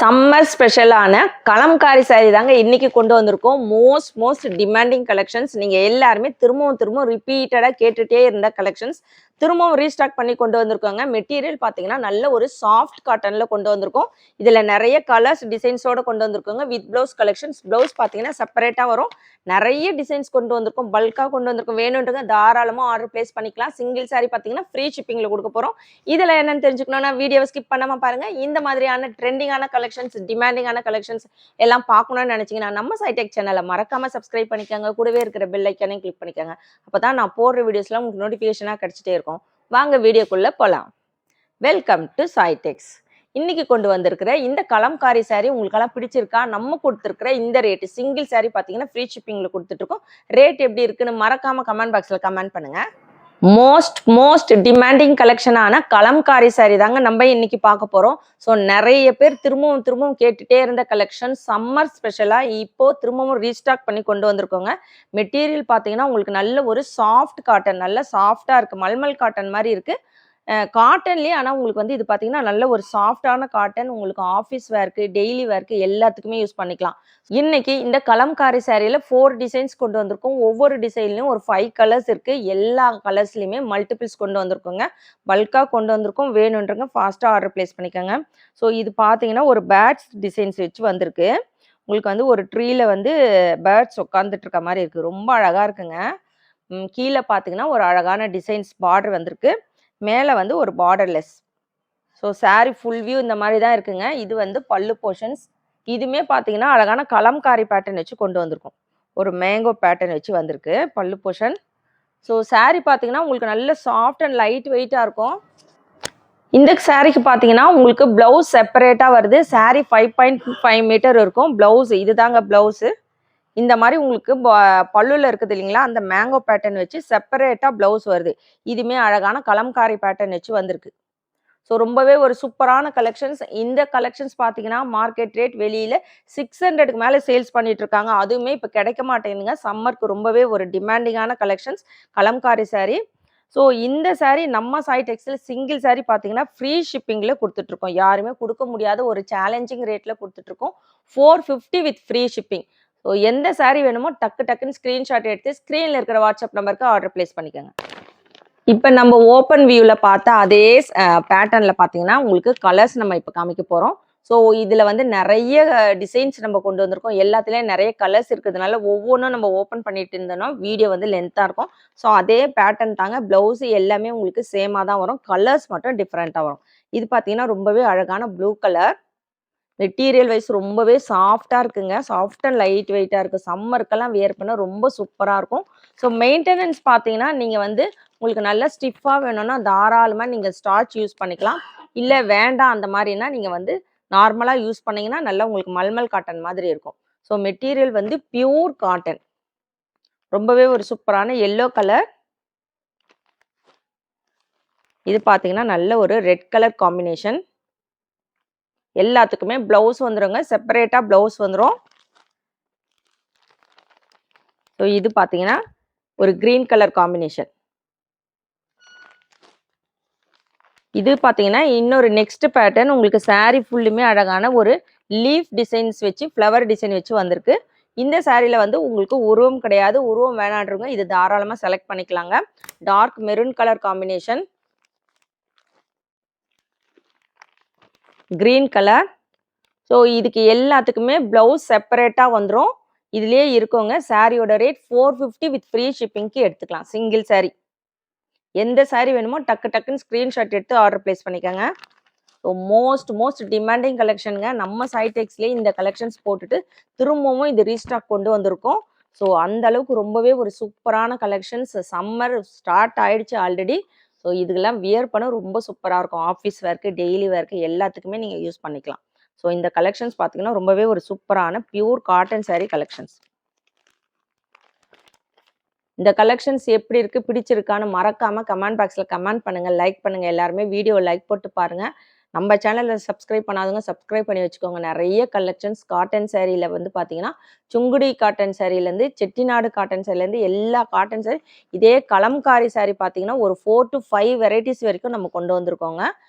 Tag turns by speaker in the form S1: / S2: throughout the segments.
S1: Summer ஸ்பெஷலான Kalamkari sorry தாங்க இன்னைக்கு கொண்டு வந்திருக்கோம். Most demanding collections. நீங்க எல்லாருமே திரும்பவும் ரிப்பீட்டடா கேட்டுட்டே இருந்த கலெக்ஷன்ஸ் திரும்பவும் ரீஸ்டாக் பண்ணி கொண்டு வந்திருக்கோங்க. மெட்டீரியல் பார்த்தீங்கன்னா நல்ல ஒரு சாஃப்ட் காட்டன்ல கொண்டு வந்திருக்கோம். இதுல நிறைய கலர்ஸ் டிசைன்ஸோட கொண்டு வந்திருக்கோங்க. With blouse collections. பிளவுஸ் பார்த்தீங்கன்னா செப்பரேட்டா வரும். நிறைய டிசைன்ஸ் கொண்டு வந்திருக்கோம். பல்கா கொண்டு வந்திருக்கோம். வேணுன்றங்க தாராளமா ஆர்டர் பிளேஸ் பண்ணிக்கலாம். சிங்கிள் சாரி பார்த்தீங்கன்னா ஃப்ரீ ஷிப்பிங்ல கொடுக்க போறோம். இதுல என்னன்னு தெரிஞ்சுக்கணும்னா வீடியோவை ஸ்கிப் பண்ணாம பாருங்க. இந்த மாதிரியான ட்ரெண்டிங்கான கலெக்ஷன்ஸ், டிமாண்டிங்கான கலெக்ஷன்ஸ் எல்லாம் பார்க்கணும்னு நினைச்சீங்கன்னா நம்ம சைடெக் சேனலை மறக்காம சப்ஸ்கிரைப் பண்ணிக்கோங்க. கூடவே இருக்கிற பெல் ஐக்கானையும் கிளிக் பண்ணிக்கோங்க. அப்பதான் நான் போடுற வீடியோஸ்லாம் உங்களுக்கு நோட்டிஃபிகேஷனா கிடைச்சிட்டே இருக்கும். வாங்க வீடியோக்குள்ள போலாம். Welcome to சாய்டெக்ஸ். இன்னைக்கு கொண்டு வந்திருக்கிற இந்த கலம்காரி சாரி உங்களுக்கெல்லாம் பிடிச்சிருக்கா? நம்ம கொடுத்துருக்கிற இந்த ரேட்டு சிங்கிள் சாரி பார்த்தீங்கன்னா ஃப்ரீ ஷிப்பிங்ல கொடுத்துட்டு இருக்கோம். ரேட் எப்படி இருக்குன்னு மறக்காம கமெண்ட் பாக்ஸ்ல கமெண்ட் பண்ணுங்க. மோஸ்ட் டிமாண்டிங் கலெக்ஷனான கலம்காரி சாரி தாங்க நம்ம இன்னைக்கு பார்க்க போறோம். ஸோ நிறைய பேர் திரும்பவும் கேட்டுட்டே இருந்த கலெக்ஷன் சம்மர் ஸ்பெஷலா இப்போ திரும்பவும் ரீஸ்டாக் பண்ணி கொண்டு வந்திருக்கோங்க. மெட்டீரியல் பார்த்தீங்கன்னா உங்களுக்கு நல்ல ஒரு சாஃப்ட் காட்டன், நல்ல சாஃப்டா இருக்கு. மல்மல் காட்டன் மாதிரி இருக்கு. காட்டன்லேயே ஆனால் உங்களுக்கு வந்து இது பார்த்தீங்கன்னா நல்ல ஒரு சாஃப்டான காட்டன். உங்களுக்கு ஆஃபீஸ் வேர்க்கு, டெய்லி வேர்க்கு எல்லாத்துக்குமே யூஸ் பண்ணிக்கலாம். இன்னைக்கு இந்த கலம்காரி சாரியில் 4 டிசைன்ஸ் கொண்டு வந்திருக்கோம். ஒவ்வொரு டிசைன்லையும் ஒரு 5 கலர்ஸ் இருக்கு. எல்லா கலர்ஸ்லையுமே மல்டிபிள்ஸ் கொண்டு வந்திருக்கோங்க. பல்காக கொண்டு வந்திருக்கோம். வேணுன்றங்க ஃபாஸ்ட்டாக ஆர்டர் பிளேஸ் பண்ணிக்கோங்க. ஸோ இது பார்த்தீங்கன்னா ஒரு பேட்ஸ் டிசைன்ஸ் வச்சு வந்திருக்கு. உங்களுக்கு வந்து ஒரு ட்ரீல வந்து பேர்ட்ஸ் உட்காந்துட்டு இருக்க மாதிரி இருக்கு. ரொம்ப அழகா இருக்குங்க. கீழே பார்த்தீங்கன்னா ஒரு அழகான டிசைன்ஸ் பார்டர் வந்திருக்கு. மேலே வந்து ஒரு borderless. So sorry full view இந்த மாதிரி தான் இருக்குங்க. இது வந்து பல்லு போர்ஷன்ஸ். இதுவுமே பார்த்தீங்கன்னா அழகான கலம்காரி பேட்டர்ன் வச்சு கொண்டு வந்திருக்கும். ஒரு மேங்கோ பேட்டர்ன் வச்சு வந்திருக்கு பல்லு போர்ஷன். ஸோ சாரி பார்த்தீங்கன்னா உங்களுக்கு நல்ல சாஃப்ட் அண்ட் லைட் வெயிட்டாக இருக்கும். இந்த சாரிக்கு பார்த்தீங்கன்னா உங்களுக்கு பிளவுஸ் செப்பரேட்டாக வருது. சாரி 5.5 மீட்டர் இருக்கும். பிளவுஸ் இதுதாங்க பிளவுஸு. இந்த மாதிரி உங்களுக்கு பல்லுல இருக்குது இல்லைங்களா, அந்த மேங்கோ பேட்டர்ன் வச்சு செப்பரேட்டா பிளவுஸ் வருது. இதுவுமே அழகான கலம்காரி பேட்டர்ன் வச்சு வந்திருக்கு. ஸோ ரொம்பவே ஒரு சூப்பரான கலெக்ஷன்ஸ். இந்த கலெக்ஷன்ஸ் பார்த்தீங்கன்னா மார்க்கெட் ரேட் வெளியில 600க்கு மேலே சேல்ஸ் பண்ணிட்டு இருக்காங்க. அதுவுமே இப்போ கிடைக்க மாட்டேங்குதுங்க. சம்மருக்கு ரொம்பவே ஒரு டிமாண்டிங்கான கலெக்ஷன்ஸ் கலம்காரி சாரி. ஸோ இந்த சாரி நம்ம சாய்டெக்ஸில் சிங்கிள் சாரி பார்த்தீங்கன்னா ஃப்ரீ ஷிப்பிங்கில் கொடுத்துட்ருக்கோம். யாருமே கொடுக்க முடியாத ஒரு சேலஞ்சிங் ரேட்டில் கொடுத்துட்ருக்கோம். 450 வித் ஃப்ரீ ஷிப்பிங். ஸோ எந்த சாரி வேணுமோ டக்குன்னு ஸ்க்ரீன்ஷாட் எடுத்து ஸ்க்ரீனில் இருக்கிற வாட்ஸ்அப் நம்பருக்கு ஆர்டர் பிளேஸ் பண்ணிக்கோங்க. இப்போ நம்ம ஓப்பன் வியூவில் பார்த்தா அதே பேட்டர்னில் பார்த்தீங்கன்னா உங்களுக்கு கலர்ஸ் நம்ம இப்போ காமிக்க போகிறோம். ஸோ இதில் வந்து நிறைய டிசைன்ஸ் நம்ம கொண்டு வந்திருக்கோம். எல்லாத்துலேயும் நிறைய கலர்ஸ் இருக்கிறதுனால ஒவ்வொன்றும் நம்ம ஓப்பன் பண்ணிட்டு இருந்தோம்னா வீடியோ வந்து லென்த்தாக இருக்கும். ஸோ அதே பேட்டர்ன் தாங்க. ப்ளவுஸு எல்லாமே உங்களுக்கு சேமாக தான் வரும். கலர்ஸ் மட்டும் டிஃப்ரெண்ட்டாக வரும். இது பார்த்தீங்கன்னா ரொம்பவே அழகான ப்ளூ கலர். மெட்டீரியல் வைஸ் ரொம்பவே சாஃப்டாக இருக்குங்க. சாஃப்ட் அண்ட் லைட் வெயிட்டாக இருக்குது. சம்மருக்கெல்லாம் வியர் பண்ண ரொம்ப சூப்பராக இருக்கும். ஸோ மெயின்டெனன்ஸ் பார்த்தீங்கன்னா நீங்கள் வந்து உங்களுக்கு நல்லா ஸ்டிஃபாக வேணும்னா தாராளமாக நீங்கள் ஸ்டார்ச் யூஸ் பண்ணிக்கலாம். இல்லை வேண்டாம் அந்த மாதிரினா நீங்கள் வந்து நார்மலாக யூஸ் பண்ணிங்கன்னா நல்லா உங்களுக்கு மல்மல் காட்டன் மாதிரி இருக்கும். ஸோ மெட்டீரியல் வந்து பியூர் காட்டன். ரொம்பவே ஒரு சூப்பரான எல்லோ கலர். இது பார்த்தீங்கன்னா நல்ல ஒரு ரெட் கலர் காம்பினேஷன். எல்லாத்துக்குமே பிளவுஸ் வந்துருங்க. செப்பரேட்டா பிளவுஸ் வந்துடும். ஸோ இது பார்த்தீங்கன்னா ஒரு கிரீன் கலர் காம்பினேஷன். இது பார்த்தீங்கன்னா இன்னொரு நெக்ஸ்ட் பேட்டர்ன். உங்களுக்கு சாரி ஃபுல்லுமே அழகான ஒரு லீஃப் டிசைன்ஸ் வச்சு ஃப்ளவர் டிசைன் வச்சு வந்திருக்கு. இந்த சாரியில வந்து உங்களுக்கு உருவம் கிடையாது. உருவம் வேணான்றவங்க இது தாராளமாக செலக்ட் பண்ணிக்கலாங்க. Dark maroon colour combination, green colour. So இதுக்கு எல்லாத்துக்குமே பிளவுஸ் செப்பரேட்டாக வந்துடும். இதுலேயே இருக்கோங்க. சாரியோட ரேட் 450 வித் ஃப்ரீ ஷிப்பிங்க்கு எடுத்துக்கலாம். சிங்கிள் சாரி எந்த சாரி வேணுமோ டக்குன்னு ஸ்க்ரீன்ஷாட் எடுத்து ஆர்டர் பிளேஸ் பண்ணிக்கோங்க. ஸோ மோஸ்ட் டிமாண்டிங் கலெக்ஷனுங்க. நம்ம சாய்டெக்ஸ்லேயே இந்த கலெக்ஷன்ஸ் போட்டுட்டு திரும்பவும் இது ரீஸ்டாக் கொண்டு வந்திருக்கோம். ஸோ அந்த அளவுக்கு ரொம்பவே ஒரு சூப்பரான கலெக்ஷன்ஸ். சம்மர் ஸ்டார்ட் ஆயிடுச்சு ஆல்ரெடி. ஸோ இதுக்கெல்லாம் வியர் பண்ண ரொம்ப சூப்பராக இருக்கும். ஆஃபீஸ் வேர்க்கு, டெய்லி வேர்க்கு எல்லாத்துக்குமே நீங்கள் யூஸ் பண்ணிக்கலாம். ஸோ இந்த கலெக்ஷன்ஸ் பார்த்தீங்கன்னா ரொம்பவே ஒரு சூப்பரான பியூர் காட்டன் சாரீ கலெக்ஷன்ஸ். இந்த கலெக்ஷன்ஸ் எப்படி இருக்கு, பிடிச்சிருக்கான்னு மறக்காம கமெண்ட் பாக்ஸ்ல கமெண்ட் பண்ணுங்க, லைக் பண்ணுங்க. எல்லாருமே வீடியோ லைக் போட்டு பாருங்க. நம்ம சேனல்ல சப்ஸ்கிரைப் பண்ணாதவங்க சப்ஸ்கிரைப் பண்ணி வச்சுக்கோங்க. நிறைய கலெக்ஷன்ஸ் காட்டன் சாரியில வந்து பார்த்தீங்கன்னா சுங்குடி காட்டன் சாரிலேருந்து செட்டிநாடு காட்டன் சாரிலேருந்து எல்லா காட்டன் சாரி, இதே கலம்காரி சாரி பார்த்தீங்கன்னா ஒரு 4 to 5 வெரைட்டிஸ் வரைக்கும் நம்ம கொண்டு வந்திருக்கோங்க.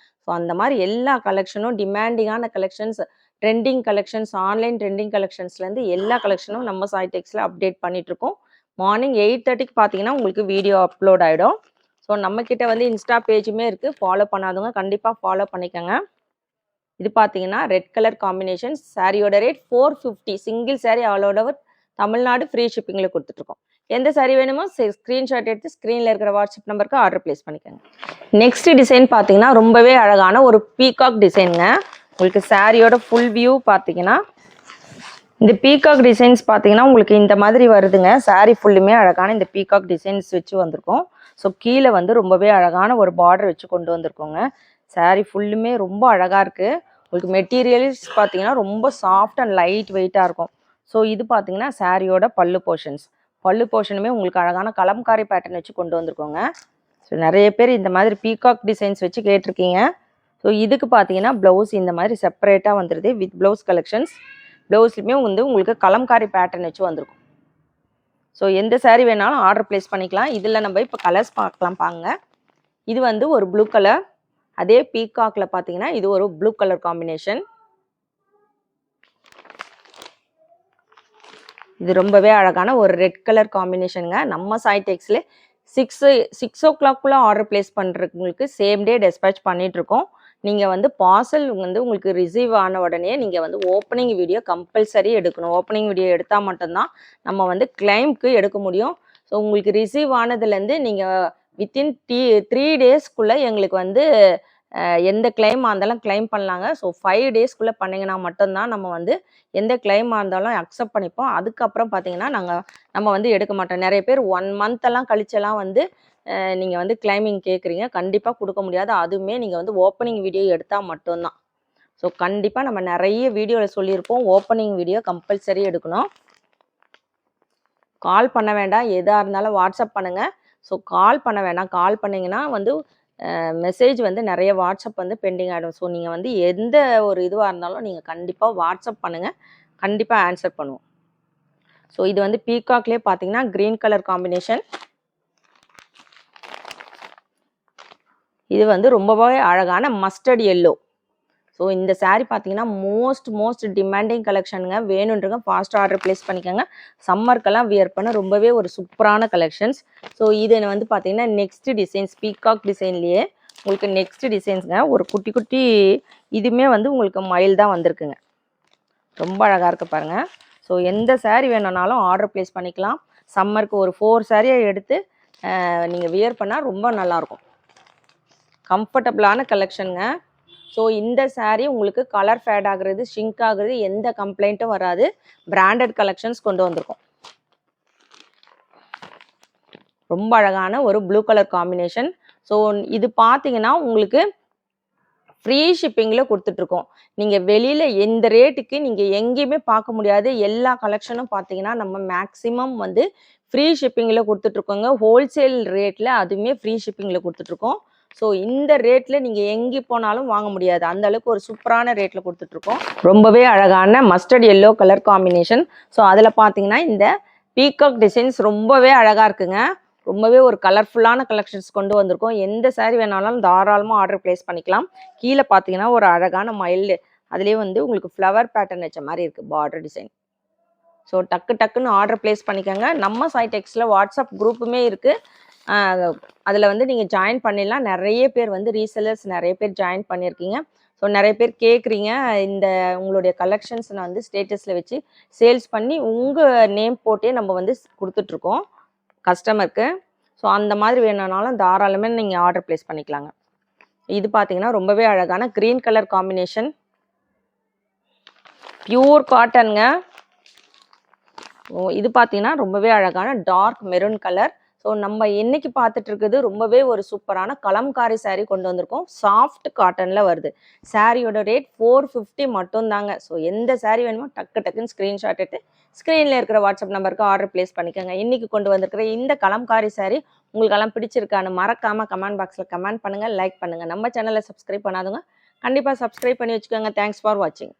S1: ஸோ அந்த மாதிரி எல்லா கலெக்ஷனும் டிமாண்டிங்கான collections. Trending collections, online trending கலெக்ஷன்ஸ்லேருந்து எல்லா கலெக்ஷனும் நம்ம சாய் டெக்ஸில் அப்டேட் பண்ணிகிட்ருக்கோம். மார்னிங் 8:30க்கு பார்த்தீங்கன்னா உங்களுக்கு வீடியோ அப்லோட் ஆகிடும். ஸோ நம்மக்கிட்ட வந்து இன்ஸ்டா பேஜுமே இருக்குது. ஃபாலோ பண்ணாதவங்க கண்டிப்பாக ஃபாலோ பண்ணிக்கோங்க. இது பார்த்தீங்கன்னா ரெட் கலர் காம்பினேஷன். சாரியோட rate 450. Single sari all over Tamil Nadu free ஷிப்பிங்கில் கொடுத்துட்ருக்கோம். எந்த சாரி வேணுமோ ஸ்க்ரீன்ஷாட் எடுத்து ஸ்க்ரீனில் இருக்கிற வாட்ஸ்அப் நம்பருக்கு ஆர்டர் ப்ளேஸ் பண்ணிக்கோங்க. நெக்ஸ்ட் டிசைன் பார்த்தீங்கன்னா ரொம்பவே அழகான ஒரு பீகாக் டிசைனுங்க. உங்களுக்கு சாரியோட ஃபுல் வியூ பார்த்தீங்கன்னா இந்த பீகாக் டிசைன்ஸ் பார்த்தீங்கன்னா உங்களுக்கு இந்த மாதிரி வருதுங்க. சாரி ஃபுல்லுமே அழகான இந்த பீகாக் டிசைன்ஸ் வச்சு வந்திருக்கோம். ஸோ கீழே வந்து ரொம்பவே அழகான ஒரு பார்டர் வச்சு கொண்டு வந்திருக்கோங்க. சாரி ஃபுல்லுமே ரொம்ப அழகாக இருக்குது. உங்களுக்கு மெட்டீரியல்ஸ் பார்த்தீங்கன்னா ரொம்ப சாஃப்ட் அண்ட் லைட் வெயிட்டாக இருக்கும். ஸோ இது பார்த்தீங்கன்னா சாரியோட பல்லு போர்ஷன்ஸ். பல்லு போர்ஷனுமே உங்களுக்கு அழகான கலம்காரி பேட்டர்ன் வச்சு கொண்டு வந்திருக்கோங்க. ஸோ நிறைய பேர் இந்த மாதிரி பீகாக் டிசைன்ஸ் வச்சு கேட்டிருக்கீங்க. ஸோ இதுக்கு பார்த்தீங்கன்னா ப்ளவுஸ் இந்த மாதிரி செப்பரேட்டாக வந்துடுது வித் ப்ளவுஸ் கலெக்ஷன்ஸ். ப்ளவுஸ்லையுமே வந்து உங்களுக்கு கலம்காரி பேட்டர்ன் வச்சு வந்திருக்கும். ஸோ எந்த சாரீ வேணாலும் ஆர்டர் ப்ளேஸ் பண்ணிக்கலாம். இதில் நம்ம இப்போ கலர்ஸ் பார்க்கலாம் பாருங்க. இது வந்து ஒரு ப்ளூ கலர். அதே பீகாக்ல பார்த்தீங்கன்னா இது ஒரு ப்ளூ கலர் காம்பினேஷன். இது ரொம்பவே அழகான ஒரு ரெட் கலர் காம்பினேஷனுங்க. நம்ம சாய் டெக்ஸ்ல 6 o'clock ஆர்டர் பிளேஸ் பண்ணுறவங்களுக்கு சேம் டே டெஸ்பேச் பண்ணிகிட்ருக்கோம். நீங்கள் வந்து பார்சல் வந்து உங்களுக்கு ரிசீவ் ஆன உடனே நீங்கள் வந்து ஓப்பனிங் வீடியோ கம்பல்சரி எடுக்கணும். ஓப்பனிங் வீடியோ எடுத்தால் மட்டும்தான் நம்ம வந்து கிளைம்க்கு எடுக்க முடியும். ஸோ உங்களுக்கு ரிசீவ் ஆனதுலேருந்து நீங்கள் வித்தின் 3 daysக்குள்ளே எங்களுக்கு வந்து எந்த கிளைமாக இருந்தாலும் கிளைம் பண்ணலாங்க. ஸோ 5 daysக்குள்ளே பண்ணிங்கன்னா மட்டும்தான் நம்ம வந்து எந்த கிளைமாக இருந்தாலும் அக்செப்ட் பண்ணிப்போம். அதுக்கப்புறம் பார்த்தீங்கன்னா நம்ம வந்து எடுக்க மாட்டோம். நிறைய பேர் 1 month கழிச்செல்லாம் வந்து நீங்கள் வந்து கிளைமிங் கேட்குறீங்க. கண்டிப்பாக கொடுக்க முடியாது. அதுவுமே நீங்கள் வந்து ஓப்பனிங் வீடியோ எடுத்தால் மட்டும்தான். ஸோ கண்டிப்பாக நம்ம நிறைய வீடியோவில் சொல்லியிருப்போம், ஓப்பனிங் வீடியோ கம்பல்சரி எடுக்கணும். கால் பண்ண வேண்டாம். எதாக இருந்தாலும் வாட்ஸ்அப் பண்ணுங்கள். ஸோ கால் பண்ண வேண்டாம். கால் பண்ணிங்கன்னா வந்து மெசேஜ் வந்து நிறைய வாட்ஸ்அப் வந்து பெண்டிங் ஆகிடும். ஸோ நீங்கள் வந்து எந்த ஒரு இதுவாக இருந்தாலும் நீங்கள் கண்டிப்பாக வாட்ஸ்அப் பண்ணுங்கள். கண்டிப்பாக ஆன்சர் பண்ணுவோம். ஸோ இது வந்து பீகாக்லேயே பார்த்தீங்கன்னா க்ரீன் கலர் காம்பினேஷன். இது வந்து ரொம்பவே அழகான மஸ்டர்ட் எல்லோ. ஸோ இந்த சாரீ பார்த்தீங்கன்னா மோஸ்ட் டிமாண்டிங் கலெக்ஷனுங்க. வேணுன்றவங்க ஃபாஸ்ட் ஆர்டர் ப்ளேஸ் பண்ணிக்கோங்க. சம்மருக்கெல்லாம் வியர் பண்ண ரொம்பவே ஒரு சூப்பரான கலெக்ஷன்ஸ். ஸோ இது வந்து பார்த்தீங்கன்னா நெக்ஸ்ட் டிசைன்ஸ் பீகாக் டிசைன்லேயே உங்களுக்கு நெக்ஸ்ட் டிசைன்ஸுங்க. ஒரு குட்டி இதுவுமே வந்து உங்களுக்கு மயில் தான் வந்திருக்குங்க. ரொம்ப அழகாக இருக்குது பாருங்கள். ஸோ எந்த சாரீ வேணும்னாலும் ஆர்டர் ப்ளேஸ் பண்ணிக்கலாம். சம்மருக்கு ஒரு 4 சாரியை எடுத்து நீங்கள் வியர் பண்ணால் ரொம்ப நல்லாயிருக்கும். கம்ஃபர்டபுளான கலெக்ஷனுங்க. ஸோ இந்த சாரீ உங்களுக்கு கலர் ஃபேட் ஆகுறது, ஷிங்க் ஆகுறது எந்த கம்ப்ளைண்ட்டும் வராது. பிராண்டட் கலெக்ஷன்ஸ் கொண்டு வந்திருக்கோம். ரொம்ப அழகான ஒரு ப்ளூ கலர் காம்பினேஷன். ஸோ இது பார்த்தீங்கன்னா உங்களுக்கு ஃப்ரீ ஷிப்பிங்கில் கொடுத்துட்ருக்கோம். நீங்கள் வெளியில் எந்த ரேட்டுக்கு நீங்கள் எங்கேயுமே பார்க்க முடியாது. எல்லா கலெக்ஷனும் பார்த்தீங்கன்னா நம்ம மேக்ஸிமம் வந்து ஃப்ரீ ஷிப்பிங்கில் கொடுத்துட்ருக்கோங்க. ஹோல்சேல் ரேட்டில் அதுவுமே ஃப்ரீ ஷிப்பிங்கில் கொடுத்துட்ருக்கோம். ஸோ இந்த ரேட்டில் நீங்கள் எங்கே போனாலும் வாங்க முடியாது. அந்த அளவுக்கு ஒரு சூப்பரான ரேட்டில் கொடுத்துட்ருக்கோம். ரொம்பவே அழகான mustard yellow colour combination. So அதில் பார்த்தீங்கன்னா இந்த பீகாக் டிசைன்ஸ் ரொம்பவே அழகாக இருக்குங்க. ரொம்பவே ஒரு கலர்ஃபுல்லான கலெக்ஷன்ஸ் கொண்டு வந்திருக்கோம். எந்த சாரீ வேணாலும் தாராளமாக ஆர்டர் ப்ளேஸ் பண்ணிக்கலாம். கீழே பார்த்தீங்கன்னா ஒரு அழகான மயில், அதுலேயே வந்து உங்களுக்கு ஃப்ளவர் பேட்டர்ன் வச்ச மாதிரி இருக்குது பார்டர் டிசைன். ஸோ டக்குன்னு ஆர்டர் ப்ளேஸ் பண்ணிக்கோங்க. நம்ம சாய் டெக்ஸில் வாட்ஸ்அப் குரூப்புமே இருக்குது. அதில் வந்து நீங்கள் ஜாயின் பண்ணிடலாம். நிறைய பேர் வந்து ரீசெல்லர்ஸ் நிறைய பேர் ஜாயின் பண்ணியிருக்கீங்க. ஸோ நிறைய பேர் கேட்குறீங்க, இந்த உங்களுடைய கலெக்ஷன்ஸ் நான் வந்து ஸ்டேட்டஸில் வச்சு சேல்ஸ் பண்ணி உங்கள் நேம் போட்டே நம்ம வந்து கொடுத்துட்ருக்கோம் கஸ்டமருக்கு. ஸோ அந்த மாதிரி வேணும்னாலும் தாராளமாக நீங்கள் ஆர்டர் ப்ளேஸ் பண்ணிக்கலாங்க. இது பார்த்தீங்கன்னா ரொம்பவே அழகான க்ரீன் கலர் காம்பினேஷன், பியூர் காட்டனுங்க. இது பார்த்தீங்கன்னா ரொம்பவே அழகான டார்க் மெரூன் கலர். ஸோ நம்ம இன்னைக்கு பார்த்துட்டு இருக்குது ரொம்பவே ஒரு சூப்பரான கலம்காரி சாரீ கொண்டு வந்திருக்கோம். சாஃப்ட் காட்டனில் வருது. சாரியோட ரேட் 450 மட்டும்தாங்க. ஸோ எந்த சாரீ வேணுமோ டக்குன்னு ஸ்க்ரீன்ஷாட் எடுத்து ஸ்க்ரீனில் இருக்கிற வாட்ஸ்அப் நம்பருக்கு ஆர்டர் ப்ளேஸ் பண்ணிக்கோங்க. இன்றைக்கி கொண்டு வந்திருக்கிற இந்த கலம்காரி சாரீ உங்களுக்கெல்லாம் பிடிச்சிருக்கான்னு மறக்காமல் கமெண்ட் பாக்ஸில் கமெண்ட் பண்ணுங்கள், லைக் பண்ணுங்கள். நம்ம சேனலை சப்ஸ்கிரைப் பண்ணாதவங்க கண்டிப்பாக சப்ஸ்கிரைப் பண்ணி வச்சுக்கோங்க. தேங்க்ஸ் ஃபார் வாட்சிங்.